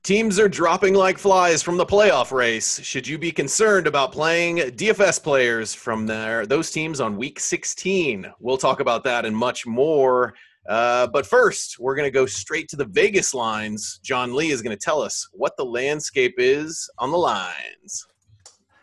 Teams are dropping like flies from the playoff race. Should you be concerned about playing DFS players from those teams on week 16? We'll talk about that and much more. But first, we're going to go straight to the Vegas lines. John Lee is going to tell us what the landscape is on the lines.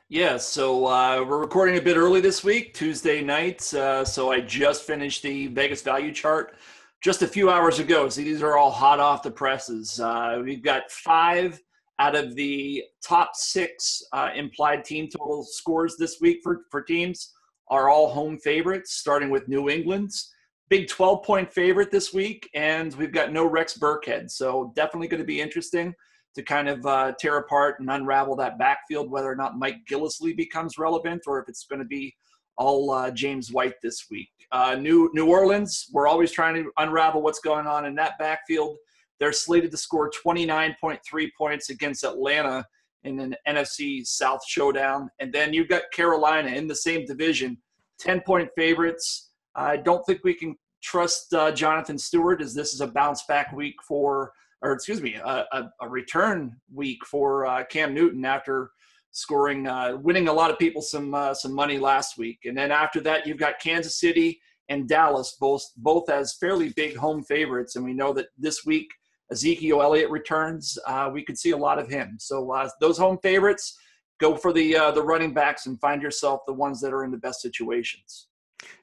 Yeah, so we're recording a bit early this week, Tuesday night. So I just finished the Vegas value chart just a few hours ago. See, these are all hot off the presses. We've got 5 out of the top 6 implied team total scores this week for teams are all home favorites, starting with New England's. Big 12-point favorite this week, and we've got no Rex Burkhead. So definitely going to be interesting to kind of tear apart and unravel that backfield, whether or not Mike Gillislee becomes relevant or if it's going to be all James White this week. New Orleans, we're always trying to unravel what's going on in that backfield. They're slated to score 29.3 points against Atlanta in an NFC South showdown. And then you've got Carolina in the same division, 10-point favorites. I don't think we can trust Jonathan Stewart, as this is a bounce-back week a return week for Cam Newton after scoring, winning a lot of people some money last week. And then after that, you've got Kansas City and Dallas, both as fairly big home favorites. And we know that this week, Ezekiel Elliott returns. We could see a lot of him. So those home favorites, go for the running backs and find yourself the ones that are in the best situations.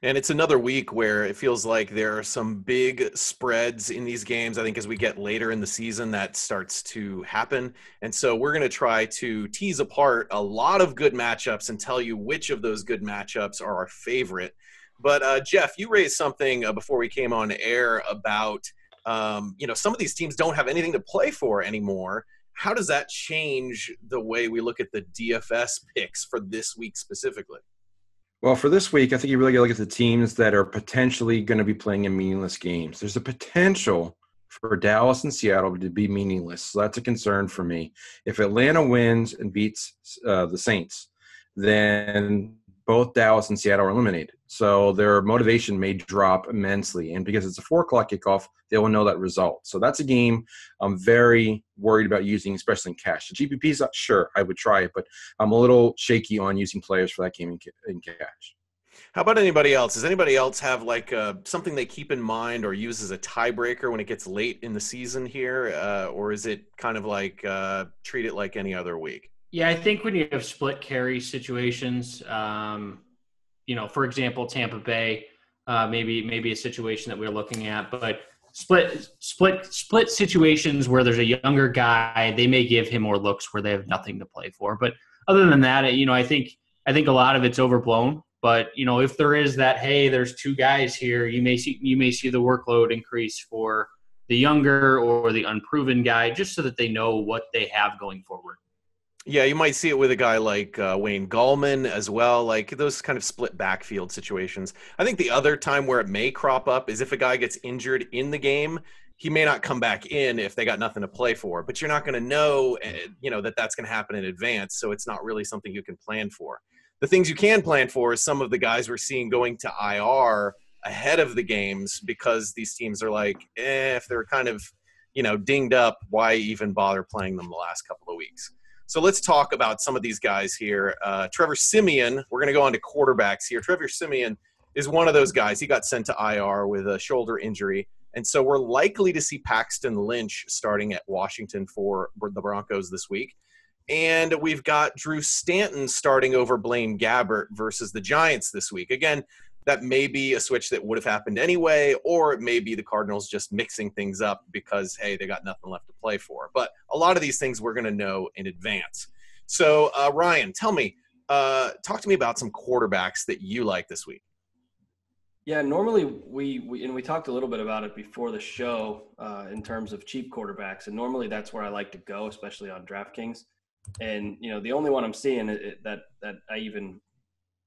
And it's another week where it feels like there are some big spreads in these games. I think as we get later in the season, that starts to happen. And so we're going to try to tease apart a lot of good matchups and tell you which of those good matchups are our favorite. But Jeff, you raised something before we came on air about, some of these teams don't have anything to play for anymore. How does that change the way we look at the DFS picks for this week specifically? Well, for this week, I think you really got to look at the teams that are potentially going to be playing in meaningless games. There's a potential for Dallas and Seattle to be meaningless. So that's a concern for me. If Atlanta wins and beats the Saints, then both Dallas and Seattle are eliminated. So their motivation may drop immensely. And because it's a 4 o'clock kickoff, they will know that result. So that's a game I'm very worried about using, especially in cash. The GPPs, sure, I would try it, but I'm a little shaky on using players for that game in cash. How about anybody else? Does anybody else have something they keep in mind or use as a tiebreaker when it gets late in the season here? Or is it kind of like treat it like any other week? Yeah, I think when you have split carry situations, for example, Tampa Bay, maybe a situation that we're looking at, but split situations where there's a younger guy, they may give him more looks where they have nothing to play for. But other than that, I think a lot of it's overblown. But if there is that, hey, there's 2 guys here, you may see the workload increase for the younger or the unproven guy, just so that they know what they have going forward. Yeah, you might see it with a guy like Wayne Gallman as well, like those kind of split backfield situations. I think the other time where it may crop up is if a guy gets injured in the game, he may not come back in if they got nothing to play for, but you're not going to know, that that's going to happen in advance. So it's not really something you can plan for. The things you can plan for is some of the guys we're seeing going to IR ahead of the games, because these teams are like, if they're kind of, dinged up, why even bother playing them the last couple of weeks? So let's talk about some of these guys here. Trevor Siemian, we're going to go on to quarterbacks here. Trevor Siemian is one of those guys. He got sent to IR with a shoulder injury. And so we're likely to see Paxton Lynch starting at Washington for the Broncos this week. And we've got Drew Stanton starting over Blaine Gabbert versus the Giants this week. Again, that may be a switch that would have happened anyway, or it may be the Cardinals just mixing things up because, hey, they got nothing left to play for. But a lot of these things we're going to know in advance. So, Ryan, tell me, talk to me about some quarterbacks that you like this week. Yeah, normally we talked a little bit about it before the show in terms of cheap quarterbacks, and normally that's where I like to go, especially on DraftKings. And the only one I'm seeing that I even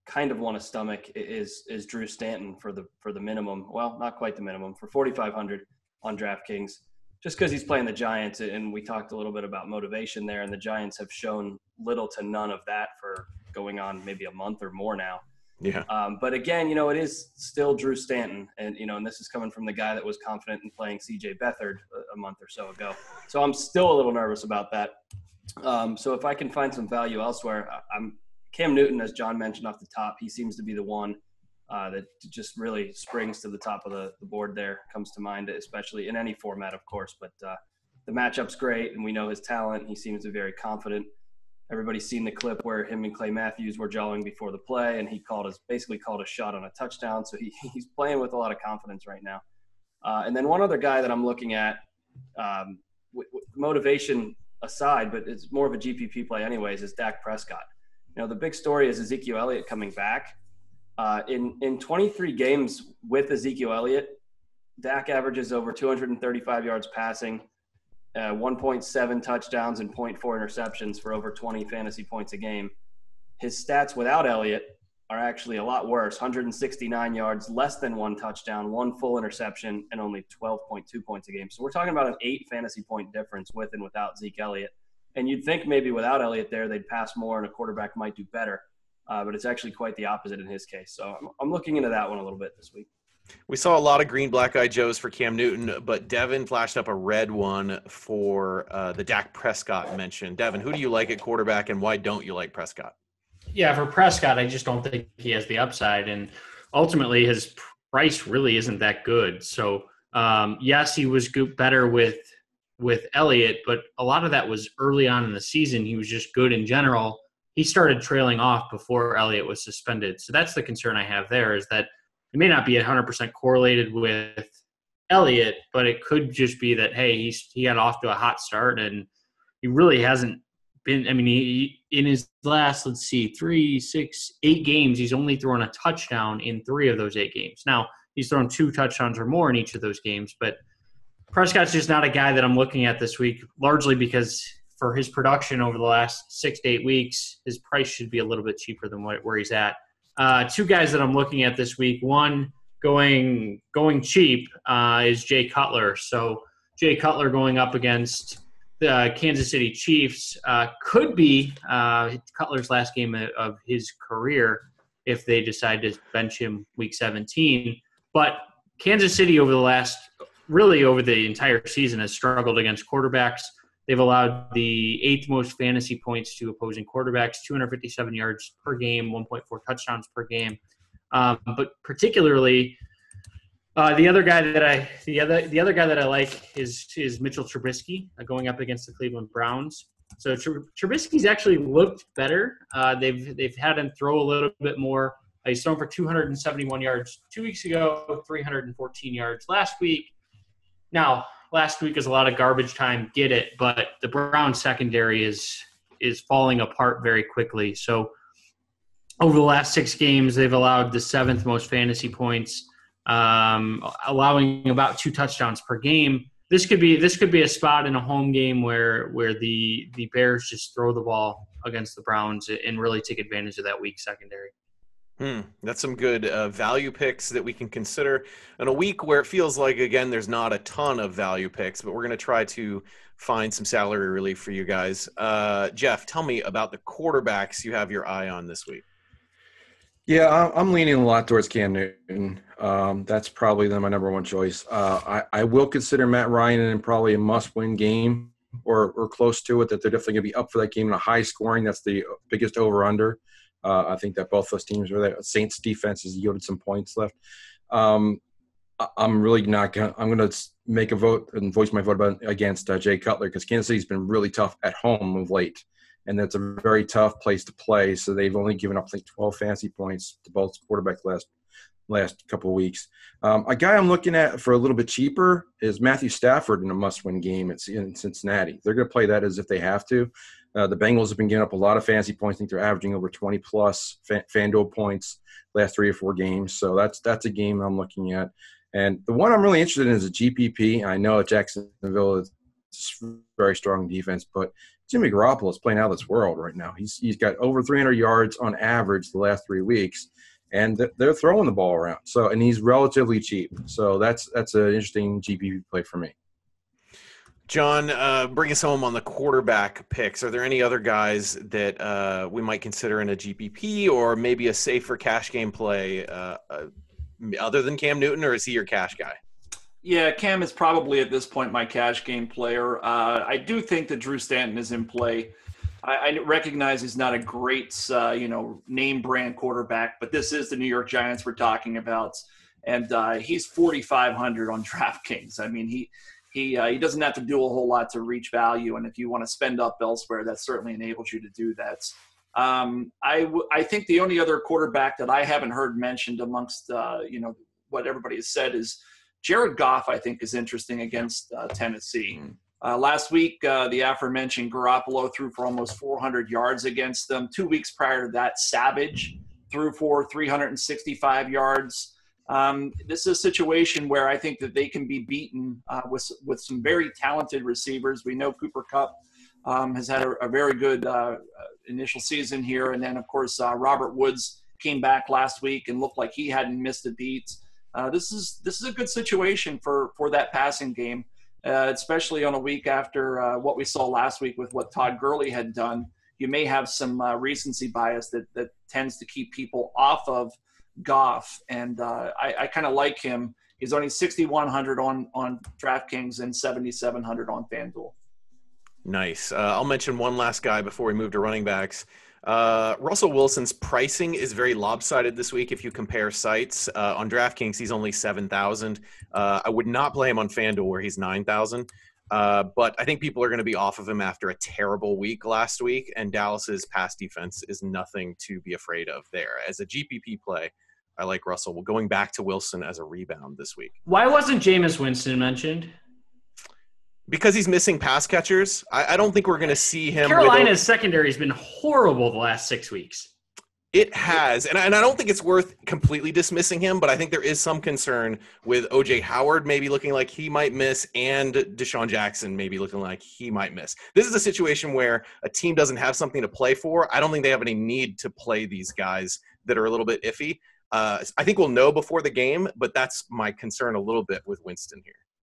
kind of want to stomach is Drew Stanton for the minimum. Well, not quite the minimum, for 4,500 on DraftKings, just because he's playing the Giants. And we talked a little bit about motivation there, and the Giants have shown little to none of that for going on maybe a month or more now. Yeah. But again, it is still Drew Stanton, and and this is coming from the guy that was confident in playing C.J. Beathard a month or so ago. So I'm still a little nervous about that. So if I can find some value elsewhere, I'm Cam Newton, as John mentioned off the top. He seems to be the one that just really springs to the top of the board. There comes to mind, especially in any format, of course. But the matchup's great, and we know his talent. He seems to be very confident. Everybody's seen the clip where him and Clay Matthews were jawing before the play, and he basically called a shot on a touchdown. So he's playing with a lot of confidence right now. And then one other guy that I'm looking at, with motivation aside, but it's more of a GPP play anyways, is Dak Prescott. The big story is Ezekiel Elliott coming back. In 23 games with Ezekiel Elliott, Dak averages over 235 yards passing, 1.7 touchdowns and 0.4 interceptions for over 20 fantasy points a game. His stats without Elliott are actually a lot worse: 169 yards, less than 1 touchdown, 1 full interception, and only 12.2 points a game. So we're talking about an 8 fantasy point difference with and without Zeke Elliott. And you'd think maybe without Elliott there, they'd pass more and a quarterback might do better. But it's actually quite the opposite in his case. So I'm looking into that one a little bit this week. We saw a lot of green black-eyed Joes for Cam Newton, but Devin flashed up a red one for the Dak Prescott mention. Devin, who do you like at quarterback, and why don't you like Prescott? Yeah, for Prescott, I just don't think he has the upside, and ultimately his price really isn't that good. So, yes, he was better with Elliott, but a lot of that was early on in the season. He was just good in general. He started trailing off before Elliott was suspended. So that's the concern I have there, is that it may not be 100% correlated with Elliott, but it could just be that, hey, he got off to a hot start, and he really hasn't been – I mean, he in his last, 8 games, he's only thrown a touchdown in 3 of those 8 games. Now, he's thrown 2 touchdowns or more in each of those games, but Prescott's just not a guy that I'm looking at this week, largely because for his production over the last 6 to 8 weeks, his price should be a little bit cheaper than where he's at. 2 guys that I'm looking at this week, one going cheap is Jay Cutler. So Jay Cutler going up against the Kansas City Chiefs could be Cutler's last game of his career if they decide to bench him week 17. But Kansas City over the entire season has struggled against quarterbacks. They've allowed the 8th most fantasy points to opposing quarterbacks, 257 yards per game, 1.4 touchdowns per game. But particularly, the other guy that I like is Mitchell Trubisky going up against the Cleveland Browns. So Trubisky's actually looked better. They've had him throw a little bit more. He's thrown for 271 yards 2 weeks ago, 314 yards last week. Now, last week is a lot of garbage time, get it, but the Browns secondary is falling apart very quickly. So over the last 6 games, they've allowed the 7th most fantasy points, allowing about 2 touchdowns per game. This could be a spot in a home game where the Bears just throw the ball against the Browns and really take advantage of that weak secondary. That's some good value picks that we can consider in a week where it feels like, again, there's not a ton of value picks, but we're going to try to find some salary relief for you guys. Jeff, tell me about the quarterbacks you have your eye on this week. Yeah, I'm leaning a lot towards Cam Newton. That's probably my number one choice. I will consider Matt Ryan in probably a must-win game or close to it, that they're definitely going to be up for that game in a high scoring. That's the biggest over-under. I think that both those teams are there. Saints defense has yielded some points left. I'm really not going to – I'm going to make a vote and voice my vote against Jay Cutler, because Kansas City's been really tough at home of late. And that's a very tough place to play. So they've only given up, 12 fantasy points to both quarterbacks last couple of weeks. A guy I'm looking at for a little bit cheaper is Matthew Stafford in a must-win game in Cincinnati. They're going to play that as if they have to. The Bengals have been giving up a lot of fantasy points. I think they're averaging over 20-plus FanDuel points last 3 or 4 games. So that's a game I'm looking at. And the one I'm really interested in is a GPP. I know Jacksonville is very strong defense, but Jimmy Garoppolo is playing out of this world right now. He's got over 300 yards on average the last 3 weeks, and they're throwing the ball around. And he's relatively cheap. So that's an interesting GPP play for me. John, bring us home on the quarterback picks. Are there any other guys that we might consider in a GPP or maybe a safer cash game play other than Cam Newton, or is he your cash guy? Yeah, Cam is probably at this point my cash game player. I do think that Drew Stanton is in play. I recognize he's not a great, name brand quarterback, but this is the New York Giants we're talking about, and he's 4,500 on DraftKings. I mean, he doesn't have to do a whole lot to reach value, and if you want to spend up elsewhere, that certainly enables you to do that. I think the only other quarterback that I haven't heard mentioned amongst what everybody has said is Jared Goff. I think is interesting against Tennessee. Last week, the aforementioned Garoppolo threw for almost 400 yards against them. 2 weeks prior to that, Savage threw for 365 yards. This is a situation where I think that they can be beaten with some very talented receivers. We know Cooper Kupp has had a very good initial season here. And then, of course, Robert Woods came back last week and looked like he hadn't missed a beat. This is a good situation for that passing game. Especially on a week after what we saw last week with what Todd Gurley had done. You may have some recency bias that tends to keep people off of Goff, and I kind of like him. He's only 6,100 on DraftKings and 7,700 on FanDuel. Nice. I'll mention one last guy before we move to running backs. Russell Wilson's pricing is very lopsided this week if you compare sites. On DraftKings, he's only 7,000. I would not play him on FanDuel where he's 9,000. But I think people are going to be off of him after a terrible week last week, and Dallas's pass defense is nothing to be afraid of there. As a GPP play, I like Russell. Well, going back to Wilson as a rebound this week. Why wasn't Jameis Winston mentioned? Because he's missing pass catchers. I don't think we're going to see him. Carolina's secondary has been horrible the last 6 weeks. It has. And I don't think it's worth completely dismissing him, but I think there is some concern with O.J. Howard maybe looking like he might miss and Deshaun Jackson maybe looking like he might miss. This is a situation where a team doesn't have something to play for. I don't think they have any need to play these guys that are a little bit iffy. I think we'll know before the game, but that's my concern a little bit with Winston here.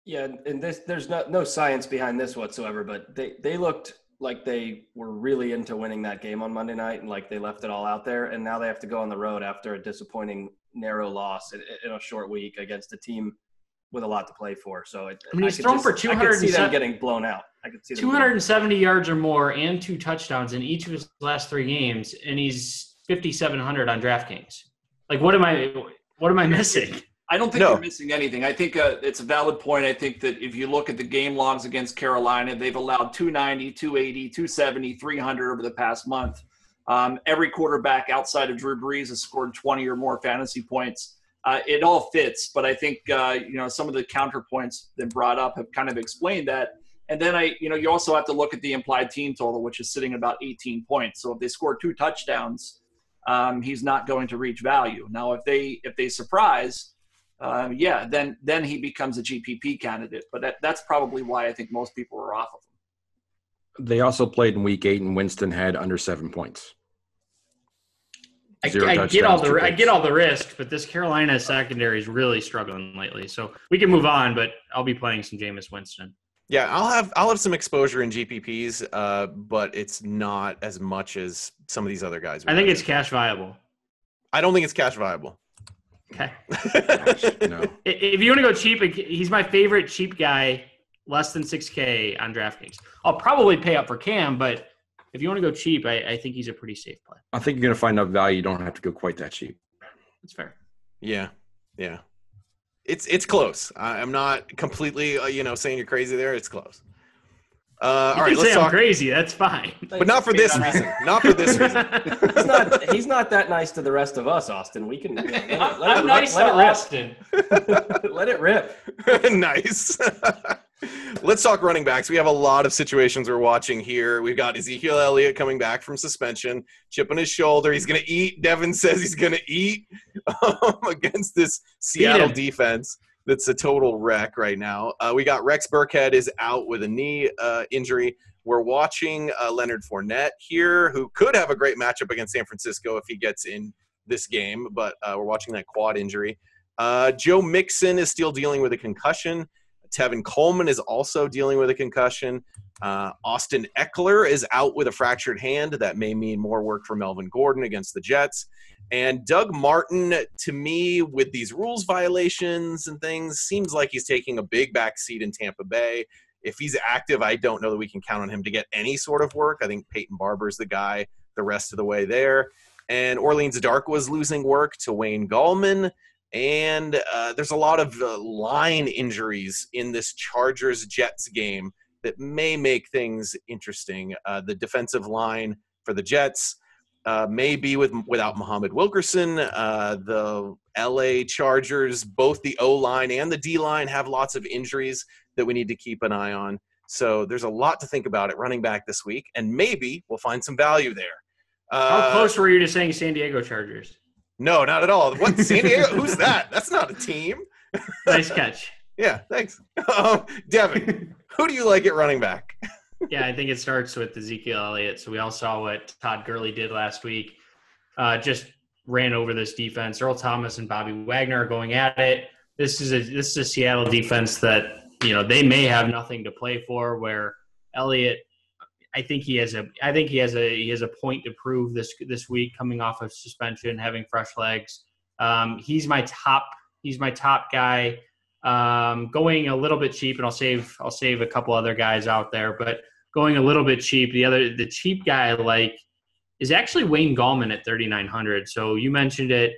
Yeah, and there's no science behind this whatsoever, but they looked like they were really into winning that game on Monday night, and like they left it all out there, and now they have to go on the road after a disappointing narrow loss in a short week against a team with a lot to play for. So he's thrown for 200. I could see them getting blown out. I could see them 270 yards or more and 2 touchdowns in each of his last 3 games, and he's 5,700 on DraftKings. Like, what am I missing? I don't think you're missing anything. I think it's a valid point. I think that if you look at the game logs against Carolina, they've allowed 290, 280, 270, 300 over the past month. Every quarterback outside of Drew Brees has scored 20 or more fantasy points. It all fits, but I think some of the counterpoints that brought up have kind of explained that. And then you also have to look at the implied team total, which is sitting at about 18 points. So if they score 2 touchdowns, he's not going to reach value. Now, if they surprise. Then he becomes a GPP candidate. But that's probably why I think most people are off of him. They also played in Week 8, and Winston had under 7 points. I get all the risk, but this Carolina secondary is really struggling lately. So we can move on, but I'll be playing some Jameis Winston. Yeah, I'll have some exposure in GPPs, but it's not as much as some of these other guys. I think it's cash viable. I don't think it's cash viable. Okay. No. If you want to go cheap, he's my favorite cheap guy, less than 6K on DraftKings. I'll probably pay up for Cam, but if you want to go cheap, I think he's a pretty safe play. I think you're going to find enough value. You don't have to go quite that cheap. That's fair. Yeah. It's close. I'm not completely, saying you're crazy there. It's close. All right, let's talk. I'm crazy. That's fine, but not for this reason. Not for this reason. He's not that nice to the rest of us, Austin. We can. I'm nice to Austin. Let it rip. Nice. Let's talk running backs. We have a lot of situations we're watching here. We've got Ezekiel Elliott coming back from suspension, chip on his shoulder. He's going to eat. Devin says he's going to eat against this Seattle defense. That's a total wreck right now. We got Rex Burkhead is out with a knee injury. We're watching Leonard Fournette here, who could have a great matchup against San Francisco if he gets in this game, but we're watching that quad injury. Joe Mixon is still dealing with a concussion. Tevin Coleman is also dealing with a concussion. Austin Eckler is out with a fractured hand. That may mean more work for Melvin Gordon against the Jets. And Doug Martin, to me, with these rules violations and things, seems like he's taking a big backseat in Tampa Bay. If he's active, I don't know that we can count on him to get any sort of work. I think Peyton Barber's the guy the rest of the way there. And Orleans Dark was losing work to Wayne Gallman. And there's a lot of line injuries in this Chargers-Jets game that may make things interesting. The defensive line for the Jets may be without Muhammad Wilkerson. The LA Chargers, both the O-line and the D-line have lots of injuries that we need to keep an eye on. So there's a lot to think about at running back this week, and maybe we'll find some value there. How close were you to saying San Diego Chargers? No, not at all. What, San Diego? Who's that? That's not a team. Nice catch. Yeah, thanks. Devin, who do you like at running back? Yeah, I think it starts with Ezekiel Elliott. So we all saw what Todd Gurley did last week. Just ran over this defense. Earl Thomas and Bobby Wagner are going at it. This is a Seattle defense that, they may have nothing to play for, where Elliott, I think he has a point to prove this week, coming off of suspension, having fresh legs. He's my top guy. Going a little bit cheap, and I'll save a couple other guys out there, but going a little bit cheap. The cheap guy I like is actually Wayne Gallman at 3,900. So you mentioned it.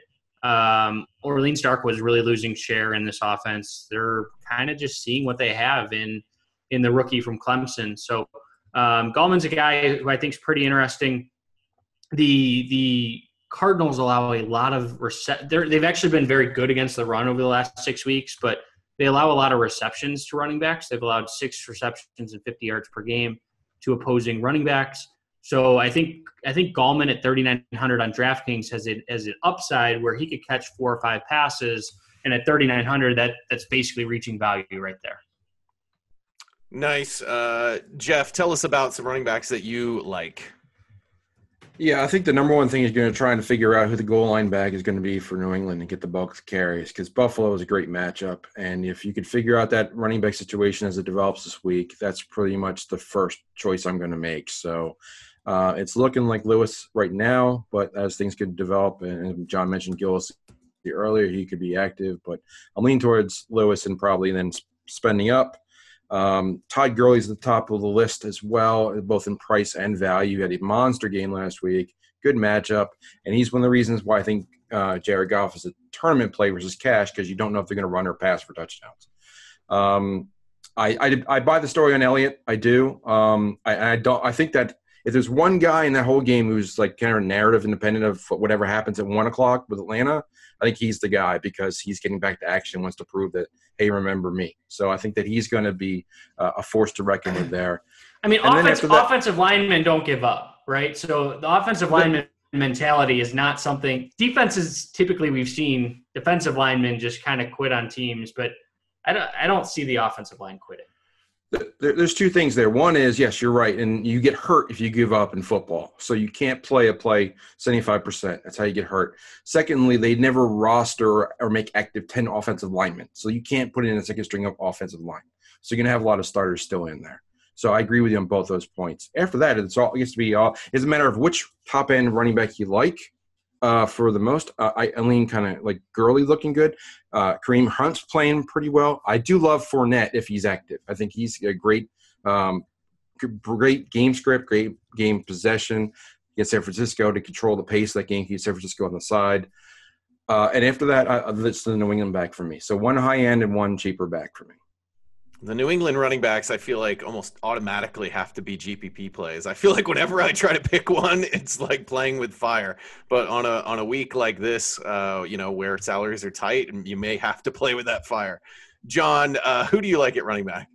Orleans Dark was really losing share in this offense. They're kind of just seeing what they have in the rookie from Clemson. So Gallman's a guy who I think is pretty interesting. The Cardinals allow a lot of they've actually been very good against the run over the last 6 weeks, but they allow a lot of receptions to running backs. They've allowed 6 receptions and 50 yards per game to opposing running backs. So I think Gallman at 3,900 on DraftKings has an upside where he could catch 4 or 5 passes, and at 3,900 that's basically reaching value right there. Nice. Jeff, tell us about some running backs that you like. Yeah, I think the number one thing is going to try and figure out who the goal line back is going to be for New England and get the bulk of carries, because Buffalo is a great matchup. And if you could figure out that running back situation as it develops this week, that's pretty much the first choice I'm going to make. So it's looking like Lewis right now, but as things could develop, and John mentioned Gillis earlier, he could be active, but I'm leaning towards Lewis and probably then spending up. Todd Gurley's at the top of the list as well, both in price and value. He had a monster game last week, good matchup, and he's one of the reasons why I think Jared Goff is a tournament play versus cash, because you don't know if they're going to run or pass for touchdowns. I buy the story on Elliott. I do. I think that if there's one guy in that whole game who's like kind of narrative independent of whatever happens at 1 o'clock with Atlanta, I think he's the guy, because he's getting back to action, wants to prove that, hey, remember me. So I think that he's going to be a force to reckon with there. I mean, offensive linemen don't give up, right? So the offensive lineman mentality is not something – defenses typically we've seen defensive linemen just kind of quit on teams, but I don't see the offensive line quitting. There's 2 things there. One is, yes, you're right, and you get hurt if you give up in football. So you can't play a play 75%. That's how you get hurt. Secondly, they never roster or make active 10 offensive linemen. So you can't put in a second string of offensive line. So you're going to have a lot of starters still in there. So I agree with you on both those points. After that, it gets to be it's a matter of which top-end running back you like. For the most, I lean kind of like Gurley looking good. Kareem Hunt's playing pretty well. I do love Fournette if he's active. I think he's a great game script, great game possession. Get San Francisco to control the pace of that game. Keep San Francisco on the side. And after that, it's the New England back for me. So one high end and one cheaper back for me. The New England running backs, I feel like almost automatically have to be GPP plays. I feel like whenever I try to pick one, it's like playing with fire. But on a week like this, where salaries are tight, you may have to play with that fire. John, who do you like at running back?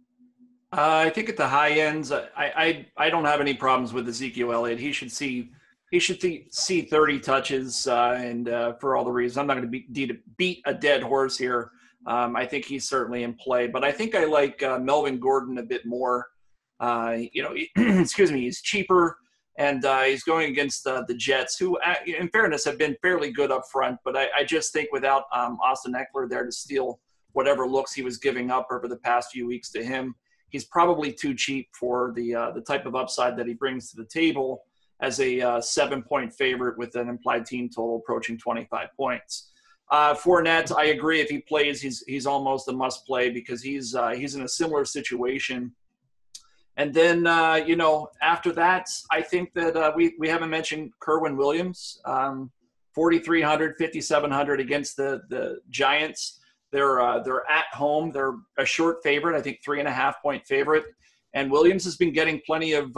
I think at the high ends, I don't have any problems with Ezekiel Elliott. He should see 30 touches, and for all the reasons, I'm not going to beat a dead horse here. I think he's certainly in play, but I think I like Melvin Gordon a bit more. He's cheaper, and he's going against the Jets, who, in fairness, have been fairly good up front. But I just think without Austin Eckler there to steal whatever looks he was giving up over the past few weeks to him. He's probably too cheap for the type of upside that he brings to the table as a 7-point favorite with an implied team total approaching 25 points. Fournette, I agree. If he plays, he's almost a must play because he's in a similar situation. And then, after that, I think that we haven't mentioned Kerwin Williams, 4,300, 5,700 against the Giants. They're at home. They're a short favorite, I think 3.5-point favorite. And Williams has been getting plenty of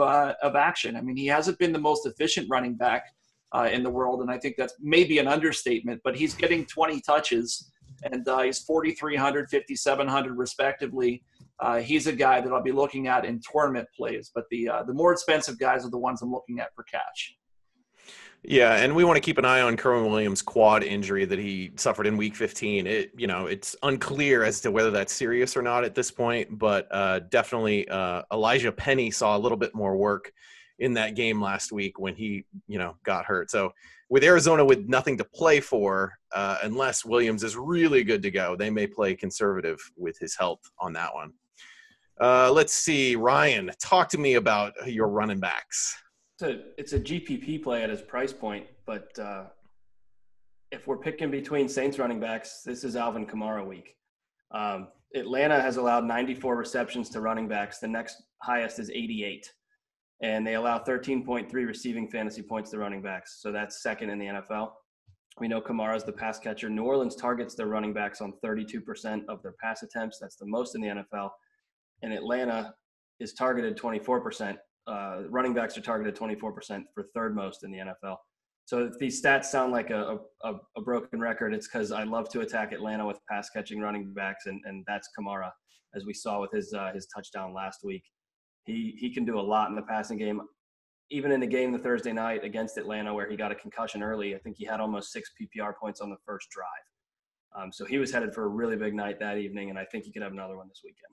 action. I mean, he hasn't been the most efficient running back in the world, and I think that's maybe an understatement, but he's getting 20 touches, and he's 4,300, 5,700 respectively. He's a guy that I'll be looking at in tournament plays, but the more expensive guys are the ones I'm looking at for cash. Yeah, and we want to keep an eye on Kerwin Williams' quad injury that he suffered in Week 15. It's unclear as to whether that's serious or not at this point, but definitely Elijah Penny saw a little bit more work in that game last week when he, got hurt. So with Arizona with nothing to play for, unless Williams is really good to go, they may play conservative with his health on that one. Let's see, Ryan, talk to me about your running backs. It's a GPP play at his price point, but if we're picking between Saints running backs, this is Alvin Kamara week. Atlanta has allowed 94 receptions to running backs. The next highest is 88. And they allow 13.3 receiving fantasy points to running backs. So that's second in the NFL. We know Kamara's the pass catcher. New Orleans targets their running backs on 32% of their pass attempts. That's the most in the NFL. And Atlanta is targeted 24%. Running backs are targeted 24% for third most in the NFL. So if these stats sound like a broken record, it's because I love to attack Atlanta with pass catching running backs, and that's Kamara, as we saw with his touchdown last week. He can do a lot in the passing game. Even in the game the Thursday night against Atlanta where he got a concussion early, I think he had almost 6 PPR points on the first drive. So he was headed for a really big night that evening, and I think he could have another one this weekend.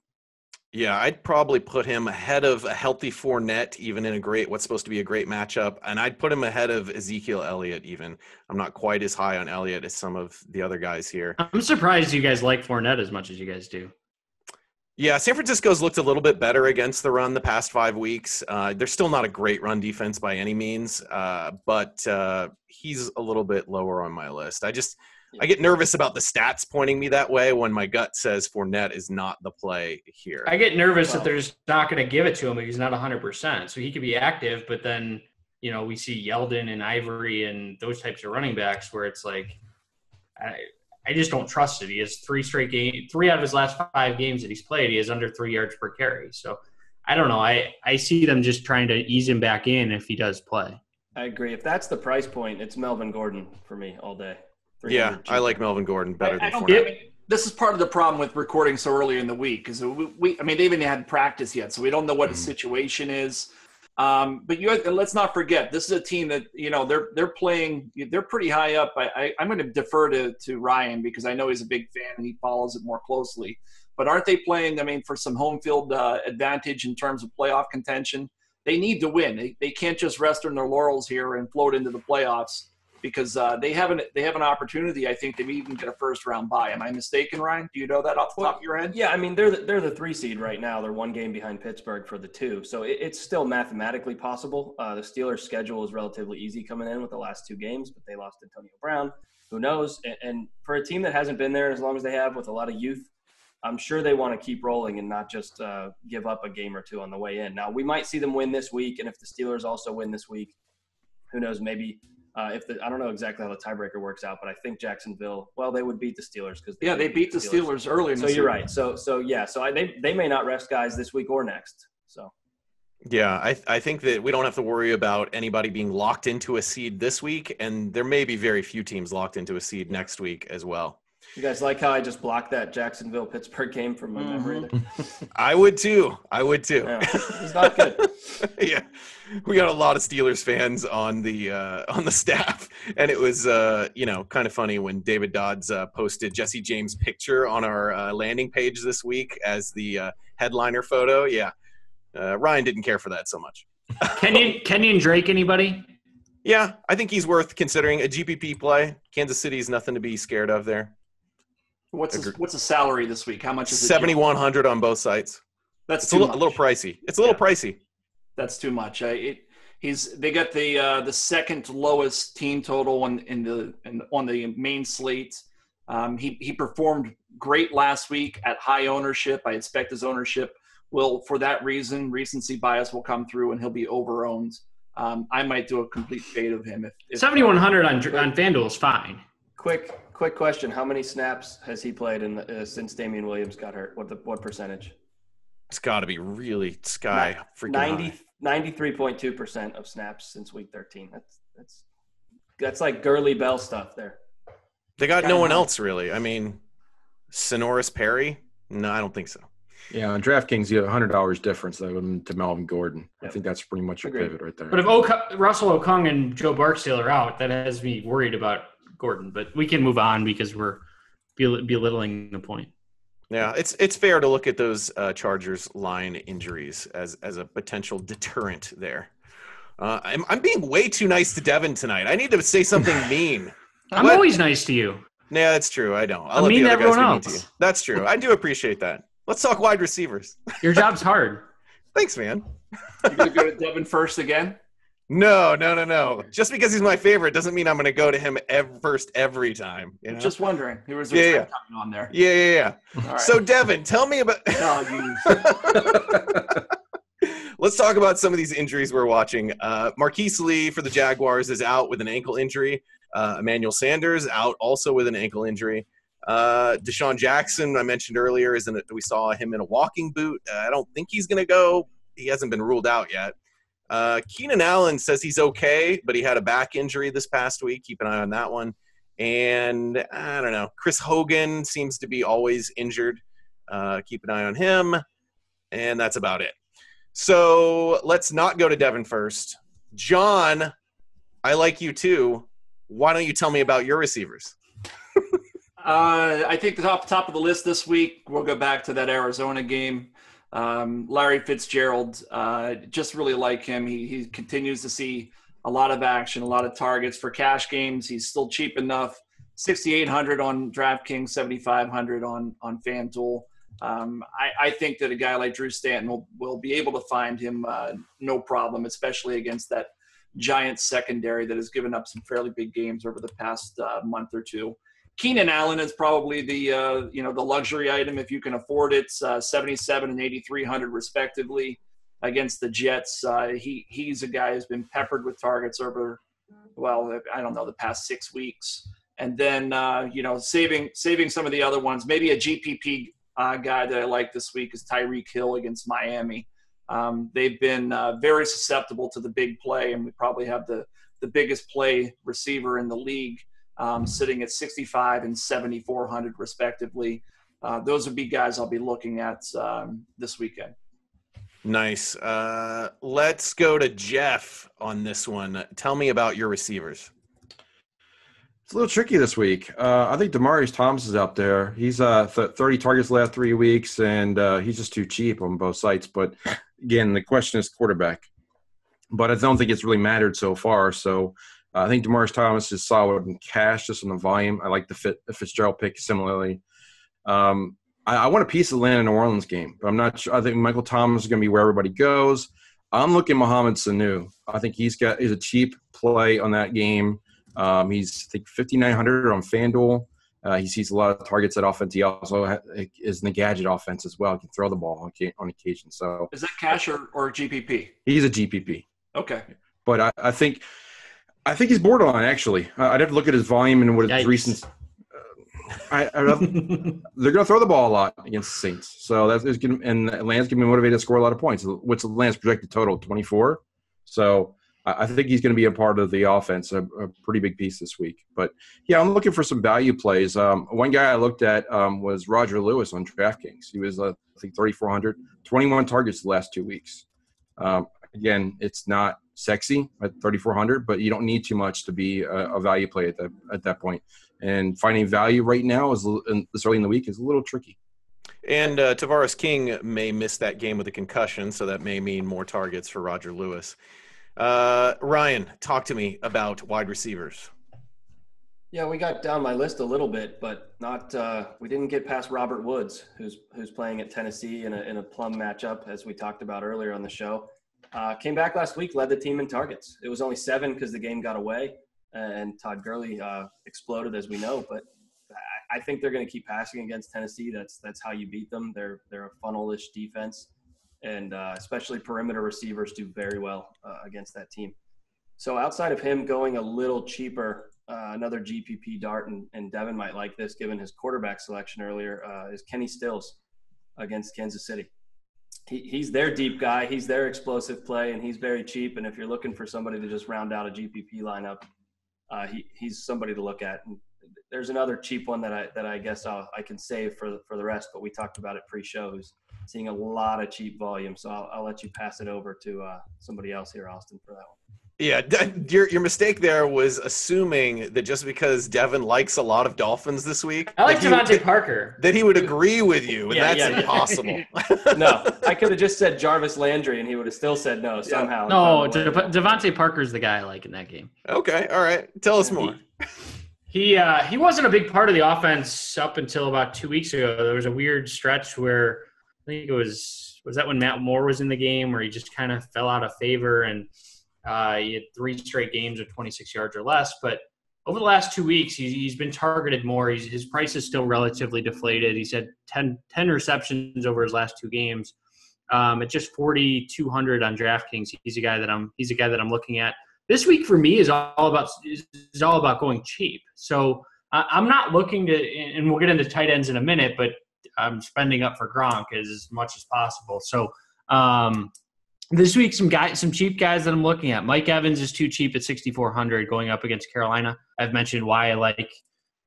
Yeah, I'd probably put him ahead of a healthy Fournette, even in what's supposed to be a great matchup. And I'd put him ahead of Ezekiel Elliott even. I'm not quite as high on Elliott as some of the other guys here. I'm surprised you guys like Fournette as much as you guys do. Yeah, San Francisco's looked a little bit better against the run the past 5 weeks. They're still not a great run defense by any means, but he's a little bit lower on my list. I get nervous about the stats pointing me that way when my gut says Fournette is not the play here. I get nervous that they're just not going to give it to him if he's not 100%. So he could be active, but then, we see Yeldon and Ivory and those types of running backs where it's like, I just don't trust it. He has 3 straight games, 3 out of his last 5 games that he's played, he has under 3 yards per carry. So I don't know. I see them just trying to ease him back in if he does play. I agree. If that's the price point, it's Melvin Gordon for me all day. Yeah, I like Melvin Gordon better than Fournette. This is part of the problem with recording so early in the week because they haven't had practice yet, so we don't know what his situation is. But let's not forget, this is a team that they're playing. They're pretty high up. I'm going to defer to Ryan because I know he's a big fan and he follows it more closely. But aren't they playing? For some home field advantage in terms of playoff contention. They need to win. They can't just rest on their laurels here and float into the playoffs. Because they have an opportunity, I think, to even get a first-round bye. Am I mistaken, Ryan? Do you know that off the top of your head? Yeah, they're the 3 seed right now. They're 1 game behind Pittsburgh for the 2. So it's still mathematically possible. The Steelers' schedule is relatively easy coming in with the last 2 games, but they lost Antonio Brown. Who knows? And for a team that hasn't been there as long as they have with a lot of youth, I'm sure they want to keep rolling and not just give up a game or 2 on the way in. Now, we might see them win this week, and if the Steelers also win this week, who knows, maybe – I don't know exactly how the tiebreaker works out, but I think Jacksonville, they would beat the Steelers because they beat the Steelers early. So you're right. So they may not rest guys this week or next. So yeah, I think that we don't have to worry about anybody being locked into a seed this week, and there may be very few teams locked into a seed next week as well. You guys like how I just blocked that Jacksonville-Pittsburgh game from my memory? I would too. Yeah, it's not good. Yeah, we got a lot of Steelers fans on the staff, and it was kind of funny when David Dodds posted Jesse James' picture on our landing page this week as the headliner photo. Yeah, Ryan didn't care for that so much. Kenyon Drake, anybody? Yeah, I think he's worth considering a GPP play. Kansas City is nothing to be scared of there. What's the salary this week? How much is it? 7,100 on both sites. That's a little pricey. It's a little pricey. That's too much. They got the second lowest team total on the main slate. He performed great last week at high ownership. I expect his ownership will, for that reason, recency bias will come through and he'll be over-owned. I might do a complete fade of him. If 7,100 on FanDuel is fine. Quick question: how many snaps has he played since Damian Williams got hurt? What percentage? It's got to be really freaking 93.2% of snaps since week 13. That's like Gurley Bell stuff there. They got no one else really. I mean, Sonoris Perry? No, I don't think so. Yeah, on DraftKings, you have $100 difference to Melvin Gordon. Yep. I think that's pretty much your pivot right there. But if Russell Okung and Joe Barksdale are out, that has me worried about Gordon. But we can move on because we're belittling the point. Yeah, it's fair to look at those Chargers line injuries as a potential deterrent there. I'm being way too nice to Devin tonight. I need to say something mean. I'm always nice to you. Yeah, that's true. I don't. I'm mean to everyone else. That's true. I do appreciate that. Let's talk wide receivers. Your job's hard. Thanks, man. You going to go to Devin first again? No. Just because he's my favorite doesn't mean I'm going to go to him first every time. You know? Just wondering. There was a coming on there. Yeah. All right. So, Devin, tell me about Let's talk about some of these injuries we're watching. Marquise Lee for the Jaguars is out with an ankle injury. Emmanuel Sanders out also with an ankle injury. Deshaun Jackson, I mentioned earlier, we saw him in a walking boot. I don't think he's going to go. He hasn't been ruled out yet. Keenan Allen says he's okay, but he had a back injury this past week. Keep an eye on that one. And I don't know. Chris Hogan seems to be always injured. Keep an eye on him. And that's about it. So let's not go to Devin first. John, I like you too. Why don't you tell me about your receivers? I think the top of the list this week, we'll go back to that Arizona game. Larry Fitzgerald, just really like him. He continues to see a lot of action, a lot of targets for cash games. He's still cheap enough. 6,800 on DraftKings, 7,500 on FanDuel. I think that a guy like Drew Stanton will be able to find him no problem, especially against that Giants secondary that has given up some fairly big games over the past month or two. Keenan Allen is probably the luxury item if you can afford it. 77 and 8,300 respectively against the Jets. He's a guy who's been peppered with targets over, the past 6 weeks. And then saving some of the other ones. Maybe a GPP guy that I like this week is Tyreek Hill against Miami. They've been very susceptible to the big play, and we probably have the biggest play receiver in the league. Sitting at 65 and 7,400 respectively. Those would be guys I'll be looking at this weekend. Nice. Let's go to Jeff on this one. Tell me about your receivers. It's a little tricky this week. I think Demaryius Thomas is out there. He's 30 targets the last 3 weeks, and he's just too cheap on both sites. But, again, the question is quarterback. But I don't think it's really mattered so far, so – I think Demaryius Thomas is solid in cash, just on the volume. I like the Fitzgerald pick similarly. I want a piece of land in the New Orleans game, but I'm not sure. I think Michael Thomas is going to be where everybody goes. I'm looking Mohamed Sanu. I think he's a cheap play on that game. He's, I think, 5,900 on FanDuel. He sees a lot of targets at offense. He also is in the gadget offense as well. He can throw the ball on occasion. So is that cash or GPP? He's a GPP. Okay. But I think he's borderline, actually. I'd have to look at his volume and what his recent they're going to throw the ball a lot against the Saints. So that's and Atlant's going to be motivated to score a lot of points. What's Atlant's projected total? 24. So I think he's going to be a part of the offense, a pretty big piece this week. But, yeah, I'm looking for some value plays. One guy I looked at was Roger Lewis on DraftKings. He was, I think, 3,400, 21 targets the last 2 weeks. Again, it's not sexy at 3,400, but you don't need too much to be a value play at that point. And finding value right now this early in the week is a little tricky. And Tavares King may miss that game with a concussion, so that may mean more targets for Roger Lewis. Ryan, talk to me about wide receivers. Yeah, we got down my list a little bit, but not. We didn't get past Robert Woods, who's playing at Tennessee in a plum matchup, as we talked about earlier on the show. Came back last week, led the team in targets. It was only 7 because the game got away, and Todd Gurley exploded, as we know. But I think they're going to keep passing against Tennessee. That's how you beat them. They're a funnel-ish defense, and especially perimeter receivers do very well against that team. So outside of him going a little cheaper. Another GPP dart, and Devin might like this given his quarterback selection earlier, is Kenny Stills against Kansas City. He's their deep guy. He's their explosive play, and he's very cheap. And if you're looking for somebody to just round out a GPP lineup, he's somebody to look at. And there's another cheap one that I guess I can save for the rest, but we talked about it pre-show, who's seeing a lot of cheap volume. So I'll let you pass it over to somebody else here, Austin, for that one. Yeah, your mistake there was assuming that just because Devin likes a lot of Dolphins this week, I like Devontae Parker, that he would agree with you, and that's impossible. No, I could have just said Jarvis Landry, and he would have still said no somehow. No, Devontae Parker's the guy I like in that game. Okay, all right. Tell us more. He wasn't a big part of the offense up until about 2 weeks ago. There was a weird stretch where I think it was that when Matt Moore was in the game where he just kind of fell out of favor, and he had 3 straight games of 26 yards or less. But over the last 2 weeks, he's been targeted more. His price is still relatively deflated. He's had 10 receptions over his last 2 games. At just 4,200 on DraftKings, he's a guy that I'm looking at. This week for me is all about going cheap. So I'm not looking to, and we'll get into tight ends in a minute, but I'm spending up for Gronk as much as possible. So this week, some cheap guys that I'm looking at. Mike Evans is too cheap at 6,400 going up against Carolina. I've mentioned why I like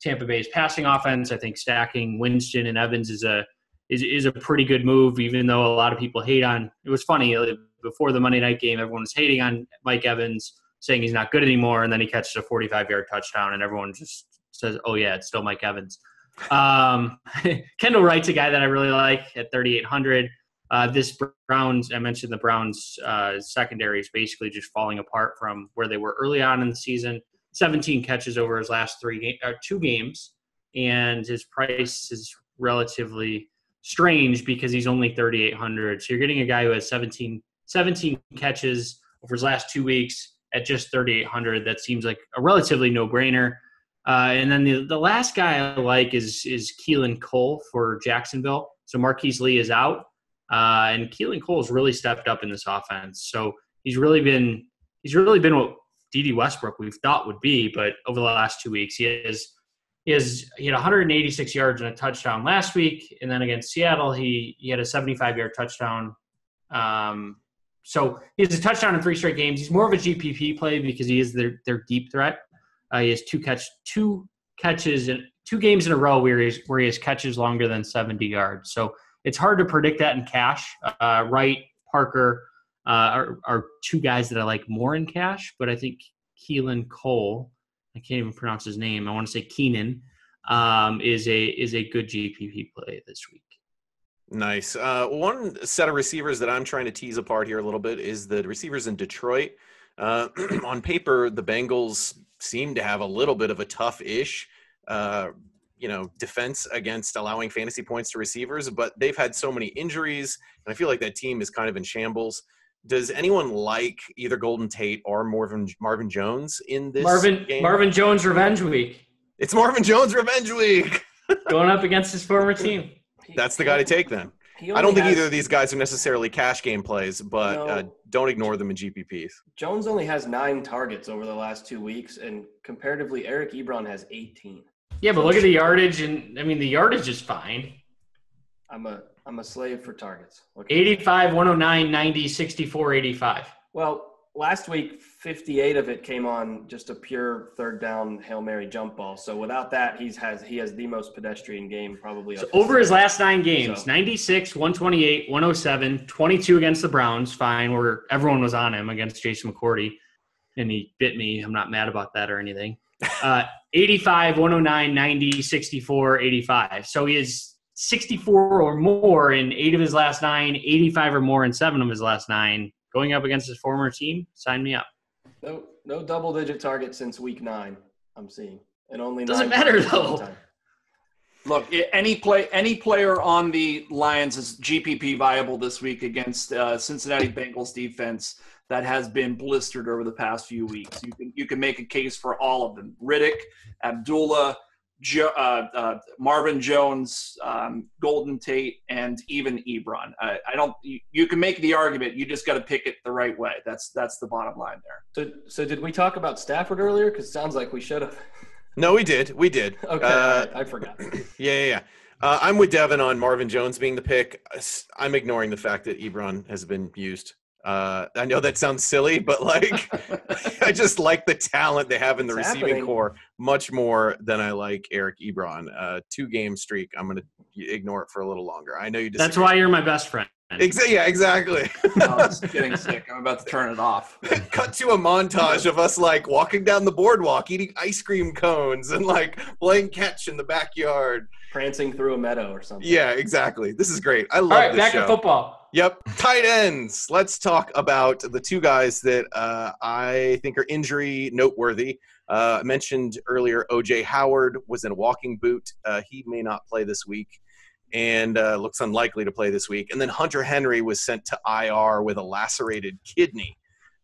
Tampa Bay's passing offense. I think stacking Winston and Evans is a pretty good move, even though a lot of people hate on. It was funny before the Monday night game, everyone was hating on Mike Evans, saying he's not good anymore, and then he catches a 45-yard touchdown, and everyone just says, "Oh yeah, it's still Mike Evans." Kendall Wright's a guy that I really like at 3,800. This Browns, I mentioned the Browns secondary is basically just falling apart from where they were early on in the season. 17 catches over his last 2 games, and his price is relatively strange because he's only 3,800. So you're getting a guy who has 17 catches over his last 2 weeks at just 3,800. That seems like a relatively no-brainer. And then the last guy I like is Keelan Cole for Jacksonville. So Marquise Lee is out. And Keelan Cole has really stepped up in this offense. So he's really been what D.D. Westbrook we thought would be, but over the last 2 weeks, he had 186 yards and a touchdown last week, and then against Seattle, he had a 75-yard touchdown. So he has a touchdown in 3 straight games. He's more of a GPP play because he is their deep threat. He has two catches in 2 games in a row where he has catches longer than 70 yards. So it's hard to predict that in cash. Wright, Parker are 2 guys that I like more in cash, but I think Keelan Cole, I can't even pronounce his name. I want to say Keenan, is a good GPP play this week. Nice. One set of receivers that I'm trying to tease apart here a little bit is the receivers in Detroit. On paper, the Bengals seem to have a little bit of a tough-ish defense against allowing fantasy points to receivers, but they've had so many injuries, and I feel like that team is kind of in shambles. Does anyone like either Golden Tate or Marvin Jones in this game? Marvin Jones revenge week. It's Marvin Jones revenge week. Going up against his former team. That's the guy to take then. I don't think either of these guys are necessarily cash game plays, but don't ignore them in GPPs. Jones only has 9 targets over the last 2 weeks, and comparatively, Eric Ebron has 18. Yeah, but look at the yardage, and the yardage is fine. I'm a slave for targets. 85, 109, 90, 64, 85. Well, last week, 58 of it came on just a pure third down Hail Mary jump ball. So without that, he has the most pedestrian game probably. So over his last 9 games, 96, 128, 107, 22 against the Browns, fine, where everyone was on him against Jason McCourty, and he bit me. I'm not mad about that or anything. 85, 109, 90, 64, 85. So he is 64 or more in 8 of his last 9, 85 or more in 7 of his last 9. Going up against his former team, sign me up. No double-digit targets since week 9, I'm seeing. and only Doesn't 9 matter, targets though. time. Look, any player on the Lions is GPP viable this week against Cincinnati Bengals defense that has been blistered over the past few weeks. You can make a case for all of them: Riddick, Abdullah, Marvin Jones, Golden Tate, and even Ebron. You can make the argument. You just got to pick it the right way. That's the bottom line there. So did we talk about Stafford earlier? Because it sounds like we should have. No, we did. Okay, I forgot. Yeah. I'm with Devin on Marvin Jones being the pick. I'm ignoring the fact that Ebron has been used. I know that sounds silly, but like, I just like the talent they have in the receiving core much more than I like Eric Ebron. 2-game streak. I'm going to ignore it for a little longer. I know you disagree. That's why you're my best friend. Yeah, exactly. I'm just getting sick. I'm about to turn it off. Cut to a montage of us like walking down the boardwalk, eating ice cream cones, and like playing catch in the backyard, prancing through a meadow or something. Yeah, exactly. This is great. I love All right, this back show. to football. Yep, tight ends. Let's talk about the 2 guys that I think are injury noteworthy. I mentioned earlier, O.J. Howard was in a walking boot. He may not play this week. And looks unlikely to play this week. And then Hunter Henry was sent to IR with a lacerated kidney.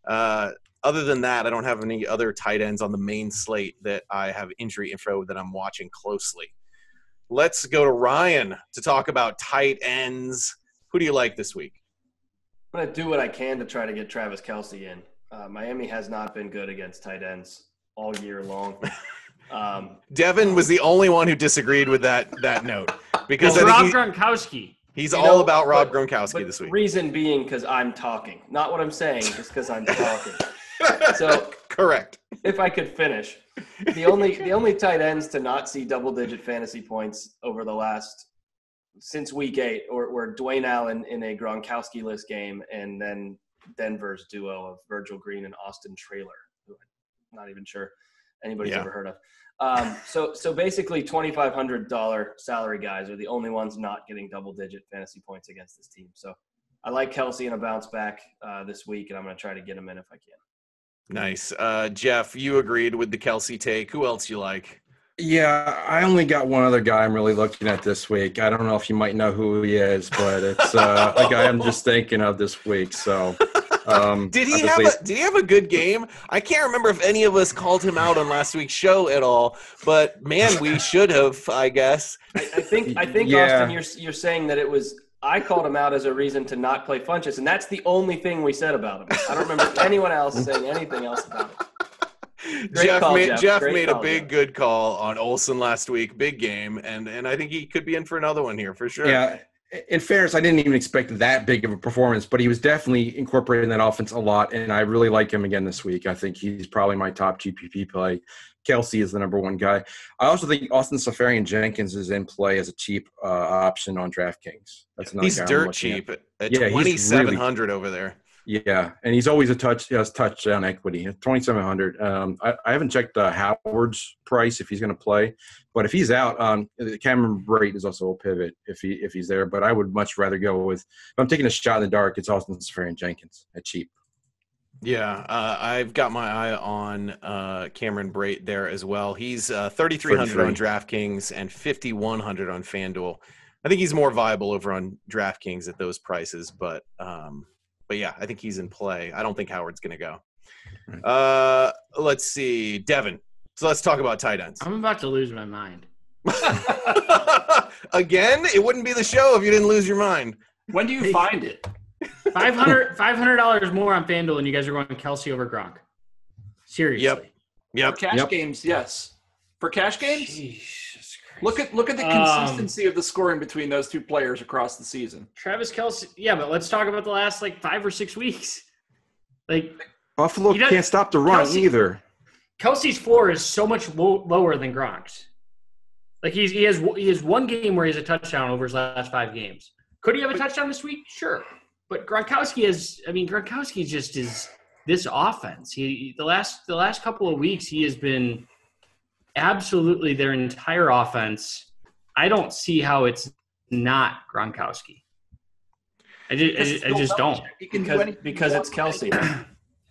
Other than that, I don't have any other tight ends on the main slate that I have injury info that I'm watching closely. Let's go to Ryan to talk about tight ends. Who do you like this week? I'm going to do what I can to try to get Travis Kelce in. Miami has not been good against tight ends all year long. Devin was the only one who disagreed with that note. Because Rob Gronkowski. He's all about Rob Gronkowski this week. Reason being because I'm talking. Not what I'm saying, just because I'm talking. So correct. If I could finish. The only tight ends to not see double-digit fantasy points over the last – since week 8 were Dwayne Allen in a Gronkowski-less game and then Denver's duo of Virgil Green and Austin Traylor, who I'm not even sure anybody's ever heard of. So basically $2,500 salary guys are the only ones not getting double-digit fantasy points against this team. So I like Kelce in a bounce back this week, and I'm going to try to get him in if I can. Nice. Jeff, you agreed with the Kelce take. Who else you like? Yeah, I only got one other guy I'm really looking at this week. I don't know if you might know who he is, but it's a guy I'm just thinking of this week. So did he have a good game? I can't remember if any of us called him out on last week's show at all, but man, we should have, I guess. I think yeah. Austin, you're saying that it was I called him out as a reason to not play Funchess, and that's the only thing we said about him. I don't remember anyone else saying anything else about him. Jeff made a big good call on Olsen last week. Big game, and I think he could be in for another one here for sure. Yeah. In fairness, I didn't even expect that big of a performance, but he was definitely incorporating that offense a lot, and I really like him again this week. I think he's probably my top GPP play. Kelce is the number one guy. I also think Austin Seferian-Jenkins is in play as a cheap option on DraftKings. That's another he's guy dirt cheap at 2,700 really, over there. Yeah, and he's always has touchdown equity. 2,700. I haven't checked Howard's price if he's going to play, but if he's out, Cameron Brate is also a pivot if he's there. But I would much rather go with. If I'm taking a shot in the dark, it's Austin Seferian-Jenkins at cheap. Yeah, I've got my eye on Cameron Brate there as well. He's 3,300 on DraftKings and 5,100 on FanDuel. I think he's more viable over on DraftKings at those prices, but yeah, I think he's in play. I don't think Howard's going to go. Let's see, Devin. So let's talk about tight ends. I'm about to lose my mind. Again, it wouldn't be the show if you didn't lose your mind. When do you find it? $500 more on FanDuel, and you guys are going Kelce over Gronk. Seriously. Yep. For cash games, yes. For cash games, Jesus Christ. Look at the consistency of the scoring between those two players across the season. Travis Kelce, yeah, but let's talk about the last 5 or 6 weeks. Buffalo can't stop the run either. Kelce's floor is so much lower than Gronk's. He has one game where he has a touchdown over his last 5 games. Could he have a touchdown this week? Sure. But Gronkowski just is this offense. The last couple of weeks, he has been absolutely their entire offense. I don't see how it's not Gronkowski. I just don't. Because it's Kelce.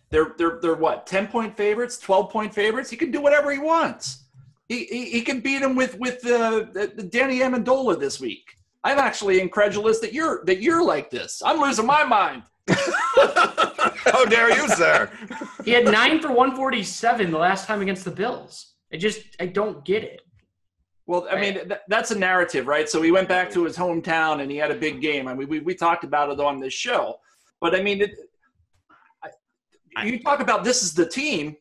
They're what, 10-point favorites, 12-point favorites? He can do whatever he wants. He can beat him with Danny Amendola this week. I'm actually incredulous that you're like this. I'm losing my mind. How dare you, sir? He had 9 for 147 the last time against the Bills. I don't get it. Well, I mean, that's a narrative, right? So he went back to his hometown and he had a big game. I mean, we talked about it on this show. But, I mean, you talk about this is the team.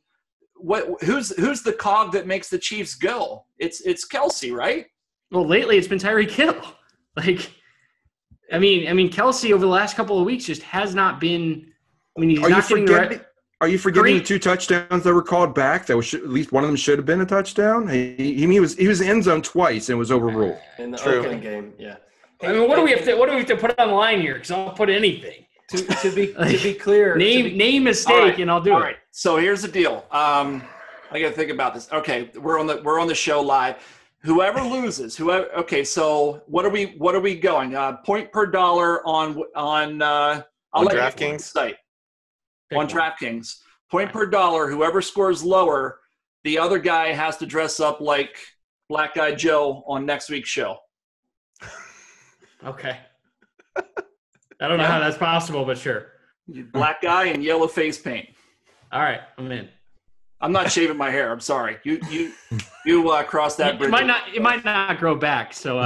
Who's the cog that makes the Chiefs go? It's Kelce, right? Well, lately it's been Tyreek Hill. Like, I mean, Kelce over the last couple of weeks just has not been. I mean, he's not getting. Are you forgetting the 2 touchdowns that were called back? That was at least one of them should have been a touchdown. He was in the end zone twice and was overruled. In the Oakland game, yeah. I mean, what do we have to put on the line here? Because I'll put anything. To be clear, name mistake, and I'll do it. All right. So here's the deal. I got to think about this. Okay, we're on the show live. Whoever loses, Okay, so what are we going? Point per dollar on DraftKings site. On DraftKings, point per dollar. Whoever scores lower, the other guy has to dress up like Black Guy Joe on next week's show. Okay. I don't know how that's possible, but sure. Black guy and yellow face paint. All right, I'm in. I'm not shaving my hair. I'm sorry. You cross that bridge. It might not grow back. So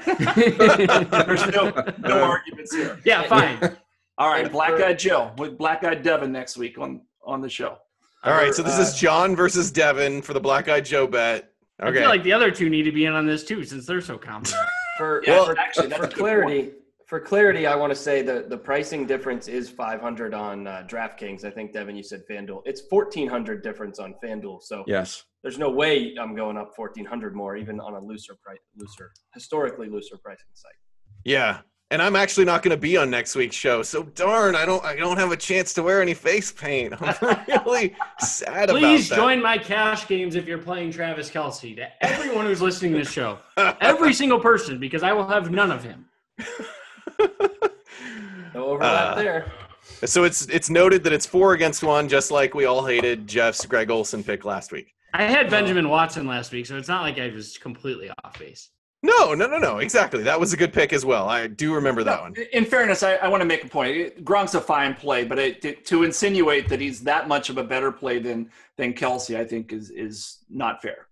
there's no arguments here. Yeah, fine. All right, Black Guy Joe with Black Guy Devin next week on the show. All right, so this is John versus Devin for the Black Guy Joe bet. Okay. I feel like the other two need to be in on this too, since they're so confident. For clarity, I want to say the pricing difference is $500 on DraftKings. I think, Devin, you said FanDuel. It's $1,400 difference on FanDuel. So yes, there's no way I'm going up $1,400 more, even on a historically looser pricing site. Yeah. And I'm actually not going to be on next week's show, so darn, I don't have a chance to wear any face paint. I'm really sad about that. Please join my cash games if you're playing Travis Kelce. To everyone who's listening to this show, every single person, because I will have none of him. No overlap there. So it's noted that it's 4 against 1, just like we all hated Jeff's Greg Olsen pick last week. I had Benjamin Watson last week, so it's not like I was completely off base. No, exactly. That was a good pick as well. I do remember that one. In fairness, I want to make a point. Gronk's a fine play, but to insinuate that he's that much of a better play than Kelce, I think is not fair.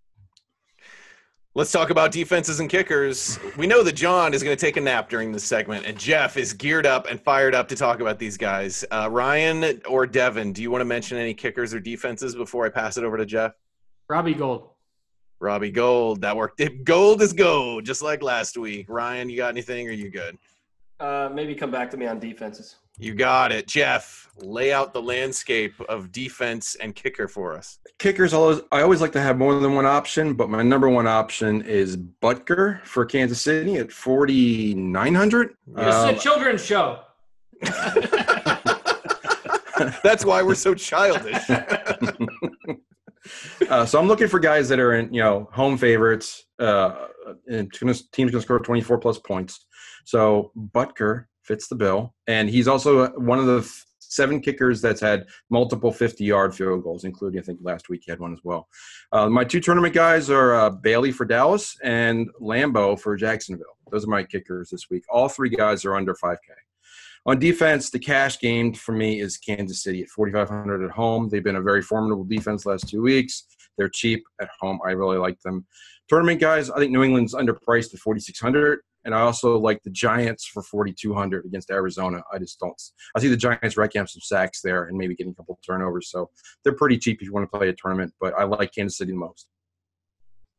Let's talk about defenses and kickers. We know that John is going to take a nap during this segment, and Jeff is geared up and fired up to talk about these guys. Ryan or Devin, do you want to mention any kickers or defenses before I pass it over to Jeff? Robbie Gould. Robbie Gould. That worked. Gold is gold, just like last week. Ryan, you got anything, or are you good? Maybe come back to me on defenses. You got it. Jeff, lay out the landscape of defense and kicker for us. Kickers, I always like to have more than one option, but my number one option is Butker for Kansas City at 4,900. This is a children's show. That's why we're so childish. So I'm looking for guys that are in, home favorites. And team's going to score 24 plus points. So Butker fits the bill, and he's also one of the 7 kickers that's had multiple 50-yard field goals, including I think last week he had one as well. My 2 tournament guys are Bailey for Dallas and Lambeau for Jacksonville. Those are my kickers this week. All 3 guys are under 5K. On defense, the cash game for me is Kansas City at 4,500 at home. They've been a very formidable defense last 2 weeks. They're cheap at home. I really like them. Tournament guys, I think New England's underpriced at 4,600, and I also like the Giants for 4,200 against Arizona. I see the Giants racking up some sacks there and maybe getting a couple of turnovers. So they're pretty cheap if you want to play a tournament, but I like Kansas City the most.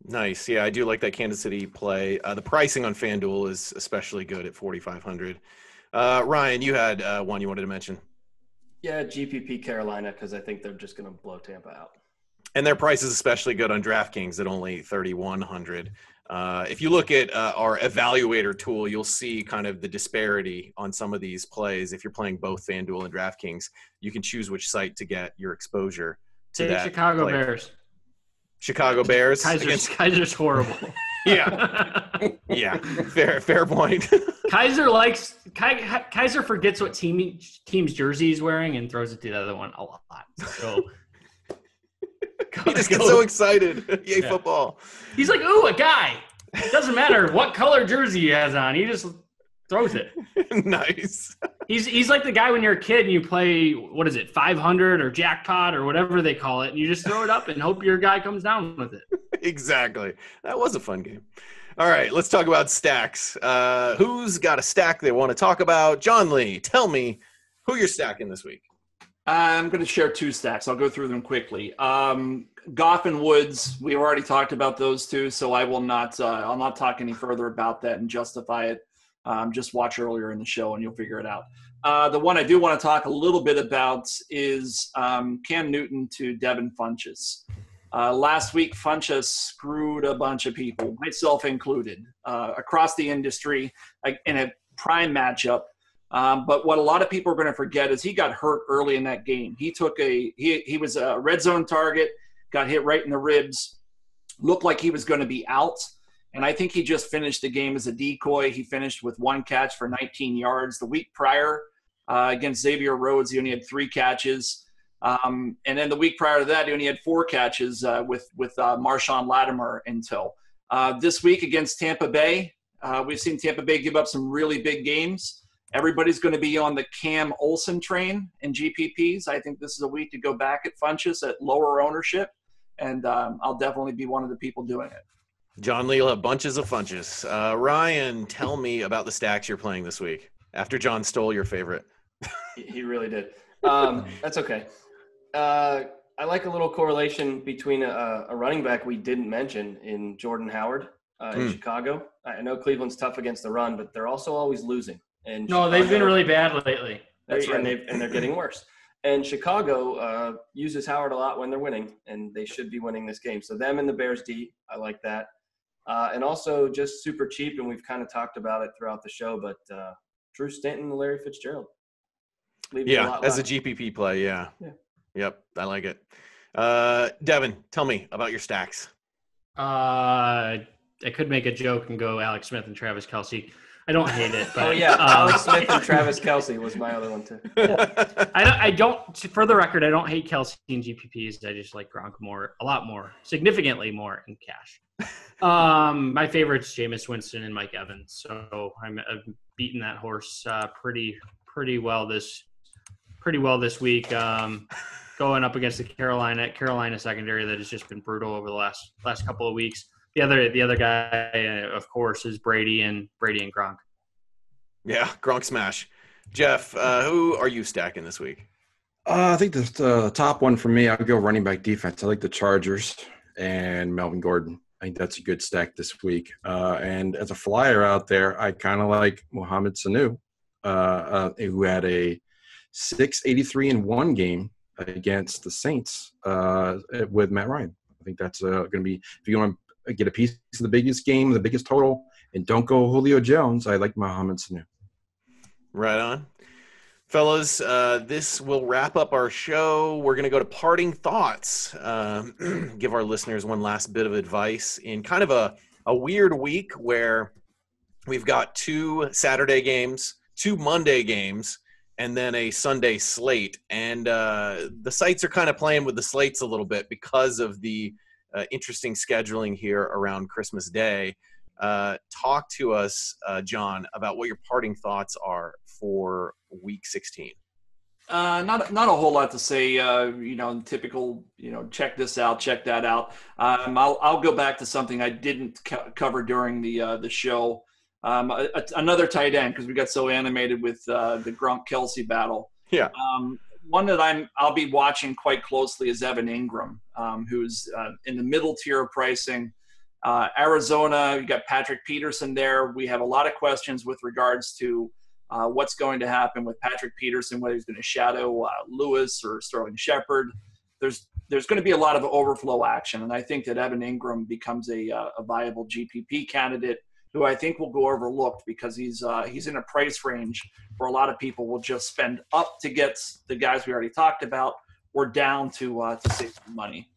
Nice. Yeah, I do like that Kansas City play. The pricing on FanDuel is especially good at 4,500. Ryan, you had one you wanted to mention. Yeah, GPP Carolina, because I think they're just going to blow Tampa out. And their price is especially good on DraftKings at only 3,100. If you look at our evaluator tool, you'll see kind of the disparity on some of these plays. If you're playing both FanDuel and DraftKings, you can choose which site to get your exposure to that. Chicago play. Bears. Chicago Bears. Kaiser's horrible. Yeah. Fair point. Kaiser forgets what team's jersey he's wearing and throws it to the other one a lot. So He just gets so excited. Yay, football. He's like, ooh, a guy. It doesn't matter what color jersey he has on. He just throws it. Nice. He's like the guy when you're a kid and you play, 500 or jackpot or whatever they call it, and you just throw it up and hope your guy comes down with it. Exactly. That was a fun game. All right, let's talk about stacks. Who's got a stack they want to talk about? John Lee, tell me who you're stacking this week. I'm going to share 2 stacks. I'll go through them quickly. Goff and Woods, we've already talked about those two, so I will not. I'll not talk any further about that and justify it. Just watch earlier in the show and you'll figure it out. The one I do want to talk a little bit about is Cam Newton to Devin Funchess. Last week, Funchess screwed a bunch of people, myself included, across the industry in a prime matchup. But what a lot of people are going to forget is he got hurt early in that game. He was a red zone target, got hit right in the ribs, looked like he was going to be out. And I think he just finished the game as a decoy. He finished with 1 catch for 19 yards. The week prior against Xavier Rhodes, he only had 3 catches. And then the week prior to that, he only had 4 catches with Marshawn Lattimore in tow. This week against Tampa Bay, we've seen Tampa Bay give up some really big games. Everybody's going to be on the Cam Olsen train in GPPs. I think this is a week to go back at Funchess at lower ownership, and I'll definitely be one of the people doing it. John Lee will have bunches of Funchess. Ryan, tell me about the stacks you're playing this week after John stole your favorite. He really did. That's okay. I like a little correlation between a running back we didn't mention in Jordan Howard in Chicago. I know Cleveland's tough against the run, but they're also always losing. And no, they've been really bad lately. That's right, and they're getting worse. And Chicago uses Howard a lot when they're winning, and they should be winning this game. So them and the Bears D, I like that. And also just super cheap, and we've kind of talked about it throughout the show, but Drew Stanton and Larry Fitzgerald. Yeah, as a GPP play, yeah. Yep, I like it. Devin, tell me about your stacks. I could make a joke and go Alex Smith and Travis Kelce. I don't hate it. But, Alex Smith and Travis Kelce was my other one too. I don't. For the record, I don't hate Kelce in GPPs. I just like Gronk a lot more, significantly more in cash. My favorites, Jameis Winston and Mike Evans. So I've beaten that horse pretty well this week. Going up against the Carolina secondary that has just been brutal over the last couple of weeks. The other guy, of course, is Brady and Gronk. Yeah, Gronk smash. Jeff, who are you stacking this week? I think the top one for me, I would go running back defense. I like the Chargers and Melvin Gordon. I think that's a good stack this week. And as a flyer out there, I kind of like Mohamed Sanu, who had a 683 in one game against the Saints with Matt Ryan. I think that's going to be, if you want to get a piece of the biggest game, the biggest total, and don't go Julio Jones, I like Mohamed Sanu. Right on. Fellas, this will wrap up our show. We're going to go to parting thoughts. Give our listeners one last bit of advice in kind of a weird week where we've got 2 Saturday games, 2 Monday games, and then a Sunday slate. And the sites are kind of playing with the slates a little bit because of the interesting scheduling here around Christmas Day. Talk to us, John, about what your parting thoughts are for Week 16. Not a whole lot to say. Typical. Check this out, check that out. I'll go back to something I didn't cover during the show. Another tight end, because we got so animated with the Gronk Kelce battle. Yeah. One that I'll be watching quite closely is Evan Ingram, who's in the middle tier of pricing. Arizona, you got Patrick Peterson there. We have a lot of questions with regards to what's going to happen with Patrick Peterson, whether he's going to shadow Lewis or Sterling Shepard. There's going to be a lot of overflow action, and I think that Evan Ingram becomes a viable GPP candidate who I think will go overlooked because he's in a price range where a lot of people will just spend up to get the guys we already talked about or down to save some money.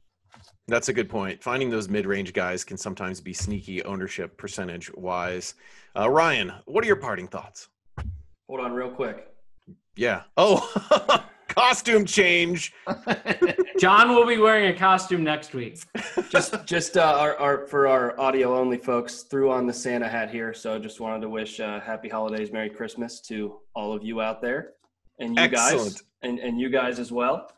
That's a good point. Finding those mid-range guys can sometimes be sneaky ownership percentage-wise. Ryan, what are your parting thoughts? Hold on real quick. Yeah. Oh, costume change. John will be wearing a costume next week. Just our for our audio only folks, threw on the Santa hat here. So just wanted to wish happy holidays, Merry Christmas to all of you out there, and you Excellent. guys, and you guys as well.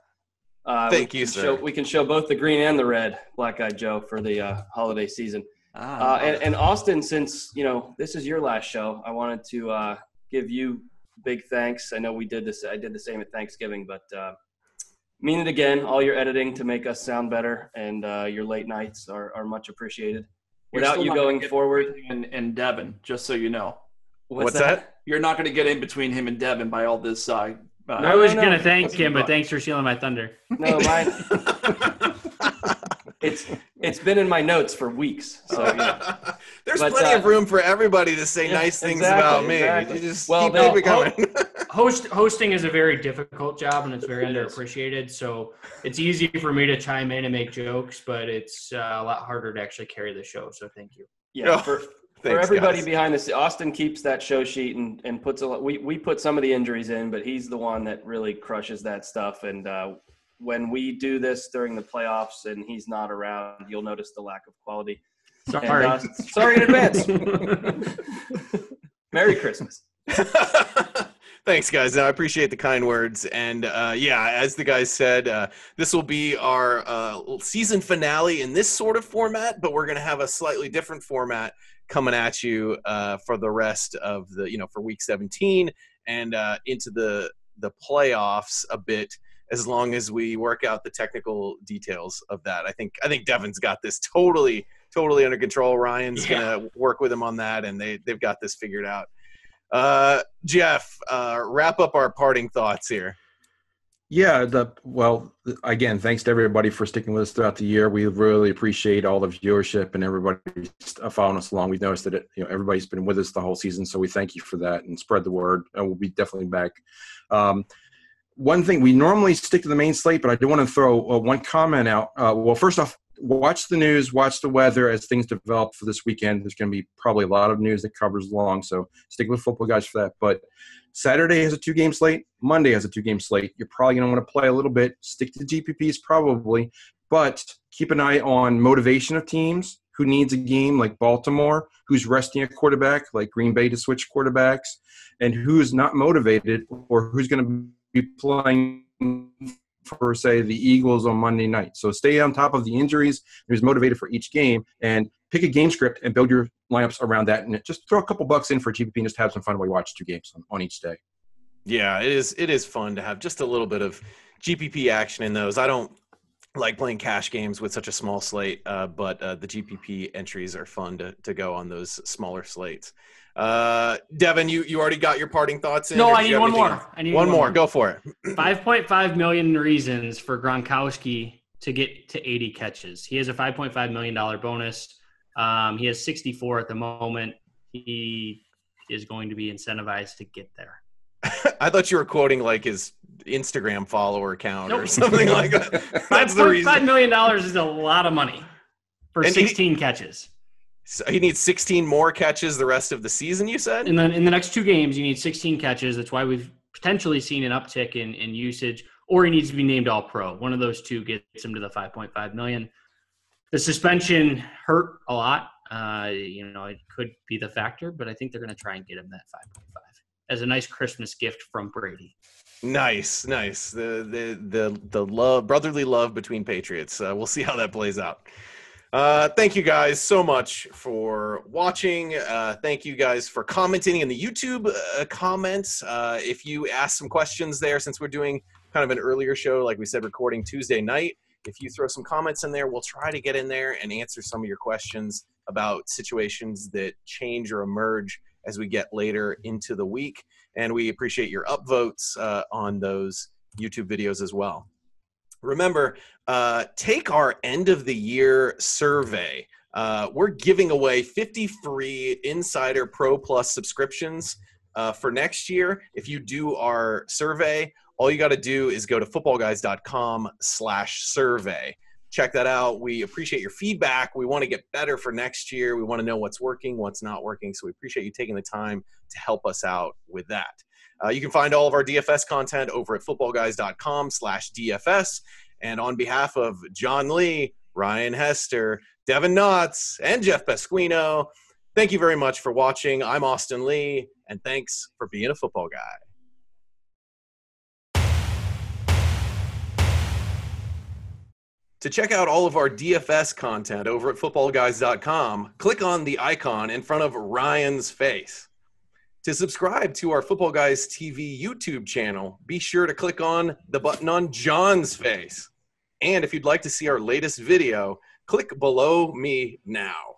Thank you, sir. We can show both the green and the red, Black Eyed Joe, for the holiday season. And Austin, since this is your last show, I wanted to give you big thanks. I know we did this. I did the same at Thanksgiving, but mean it again. All your editing to make us sound better, and your late nights are much appreciated. Without you going forward, and Devin, just so you know. What's that? You're not going to get in between him and Devin by all this. I was going to thank him, but thanks for stealing my thunder. No, mine. It's been in my notes for weeks. So there's plenty of room for everybody to say nice things about me. Exactly. You just keep it going. Hosting is a very difficult job, and it's very underappreciated. So it's easy for me to chime in and make jokes, but it's a lot harder to actually carry the show. So thank you. Yeah, for everybody behind the scenes, Austin keeps that show sheet and puts a lot. We put some of the injuries in, but he's the one that really crushes that stuff. And when we do this during the playoffs and he's not around, you'll notice the lack of quality. Sorry. And, sorry in advance. Merry Christmas. Thanks, guys. I appreciate the kind words. And as the guys said, this will be our season finale in this sort of format, but we're going to have a slightly different format coming at you for the rest of for week 17 and into the playoffs a bit, as long as we work out the technical details of that. I think Devin's got this totally under control. Ryan's going to work with him on that, and they've got this figured out. Jeff, wrap up our parting thoughts here. Yeah, again, thanks to everybody for sticking with us throughout the year. We really appreciate all the viewership and everybody following us along. We've noticed that everybody's been with us the whole season, so we thank you for that and spread the word. And we'll be definitely back. One thing, we normally stick to the main slate, but I do want to throw one comment out. Well, first off, watch the news, watch the weather as things develop for this weekend. There's going to be probably a lot of news that covers along, so stick with Football Guys for that. But Saturday has a 2-game slate. Monday has a 2-game slate. You're probably going to want to play a little bit. Stick to GPPs probably, but keep an eye on motivation of teams. Who needs a game like Baltimore? Who's resting a quarterback like Green Bay to switch quarterbacks? And who's not motivated, or who's going to be playing for, say, the Eagles on Monday night. So stay on top of the injuries, who's motivated for each game, and pick a game script and build your lineups around that. And just throw a couple bucks in for GPP and just have some fun while you watch 2 games on each day. Yeah, it is fun to have just a little bit of GPP action in those. I don't like playing cash games with such a small slate, but the GPP entries are fun to go on those smaller slates. Devin, you already got your parting thoughts in? No, I need one more. One more. Go for it. 5.5 million reasons for Gronkowski to get to 80 catches. He has a $5.5 million bonus. He has 64 at the moment. He is going to be incentivized to get there. I thought you were quoting like his Instagram follower count or something like that. That's the reason. $5 million is a lot of money for 16 catches. So he needs 16 more catches the rest of the season, you said? And then in the next 2 games, you need 16 catches. That's why we've potentially seen an uptick in usage, or he needs to be named All-Pro. One of those two gets him to the 5.5 million. The suspension hurt a lot. It could be the factor, but I think they're going to try and get him that 5.5 as a nice Christmas gift from Brady. Nice. The love, brotherly love between Patriots. We'll see how that plays out. Thank you guys so much for watching. Thank you guys for commenting in the YouTube comments. If you ask some questions there, since we're doing kind of an earlier show, like we said, recording Tuesday night, if you throw some comments in there, we'll try to get in there and answer some of your questions about situations that change or emerge as we get later into the week. And we appreciate your upvotes on those YouTube videos as well. Remember, take our end of the year survey. We're giving away 50 free Insider Pro Plus subscriptions for next year. If you do our survey, all you got to do is go to footballguys.com/survey. Check that out. We appreciate your feedback. We want to get better for next year. We want to know what's working, what's not working. So we appreciate you taking the time to help us out with that. You can find all of our DFS content over at footballguys.com/DFS. And on behalf of John Lee, Ryan Hester, Devin Knotts, and Jeff Pasquino, thank you very much for watching. I'm Austin Lee, and thanks for being a football guy. To check out all of our DFS content over at footballguys.com, click on the icon in front of Ryan's face. To subscribe to our Football Guys TV YouTube channel, be sure to click on the button on John's face. And if you'd like to see our latest video, click below me now.